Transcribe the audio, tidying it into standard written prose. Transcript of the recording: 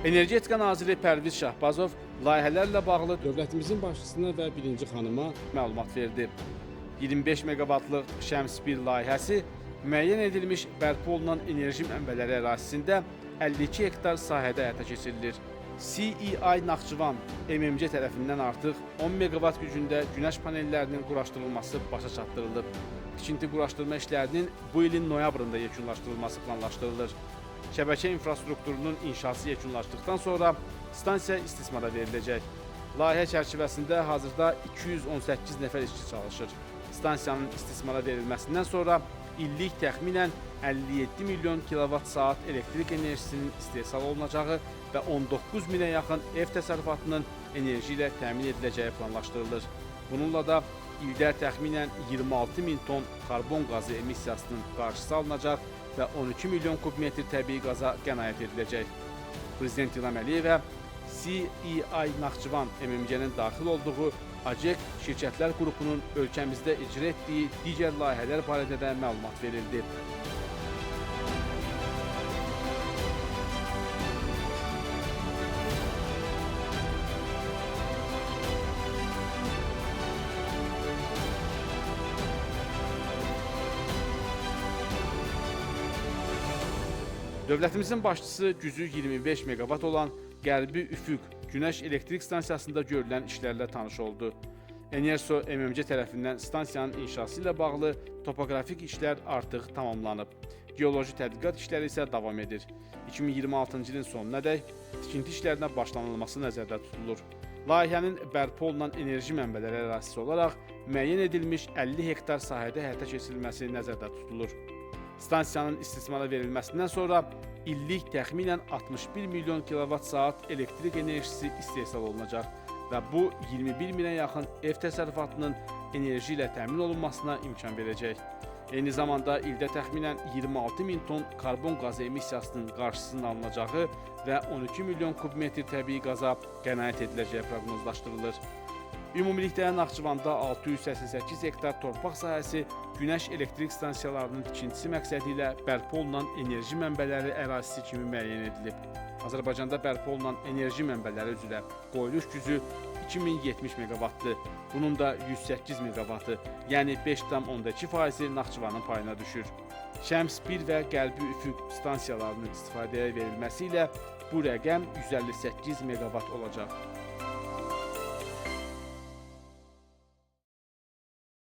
Energetika naziri Pərviz Şahbazov layihələrlə bağlı Dövlətimizin başçısına və birinci xanıma məlumat verdi. 25 meqavatlıq Şəms 1 layihəsi müəyyən edilmiş bərpa olunan enerji mənbələri ərazisində 52 hektar sahədə həyata keçirilir. CEI Naxçıvan MMC tərəfindən artıq 10 meqavat gücündə günəş panellərinin quraşdırılması başa çatdırılıb. Tikinti quraşdırma işlərinin bu ilin noyabrında yekunlaşdırılması planlaşdırılır. Şəbəkə infrastrukturunun inşası yekunlaşdıqdan sonra stansiya istismara veriləcək. Layihə çərçivəsində hazırda 218 nəfər işçi çalışır. Stansiyanın istismara verilməsindən sonra illik təxminən 57 milyon kilovat-saat elektrik enerjisinin istehsal olunacağı və 19 minə yaxın ev təsərrüfatının enerji ilə təmin ediləcəyi planlaşdırılır. Bununla da ildə təxminən 26 min ton karbon qazı emissiyasının qarşısı alınacaq və 12 milyon kubmetr təbii qaza qənaət ediləcək. Prezident İlham Əliyevə CEI Naxçıvan MMC-nin daxil olduğu ACEK şirkətlər qrupunun ölkəmizdə icra etdiyi digər layihələr barədə də məlumat verildi. Dövlətimizin başçısı gücü 25 meqavat olan Qərbi Üfüq Günəş Elektrik Stansiyasında görülən işlərlə tanış oldu. Enerso MMC tərəfindən stansiyanın inşası ilə bağlı topografik işlər artıq tamamlanıb. Geoloji tədqiqat işləri isə davam edir. 2026-cı ilin sonunadək tikinti işlərinə başlanılması nəzərdə tutulur. Layihənin bərpa olunan enerji mənbələri ərazisi olaraq müəyyən edilmiş 50 hektar sahədə həyata keçirilməsi nəzərdə tutulur. Stansiyanın istismara verilməsindən sonra illik təxminən 61 milyon kilovat-saat elektrik enerjisi istehsal olunacaq və bu 21 minə yaxın ev təsərrüfatının enerji ilə təmin olunmasına imkan verəcək. Eyni zamanda ildə təxminən 26 min ton karbon qazı emissiyasının qarşısının alınacağı və 12 milyon kubmetr təbii qaza qənaət ediləcəyi proqnozlaşdırılır. Ümumilikdə Naxçıvanda 688 hektar torpaq sahəsi günəş elektrik stansiyalarının tikintisi məqsədi ilə bərpa olunan enerji mənbələri ərazisi kimi müəyyən edilib. Azərbaycanda bərpa olunan enerji mənbələri üzrə qoyuluş gücü 2070 meqavatdır. Bunun da 108 meqavatı, yəni 5,2% Naxçıvanın payına düşür. Şəms 1 və Qərbi Üfüq stansiyalarının istifadəyə verilməsi ilə bu rəqəm 158 meqavat olacaq.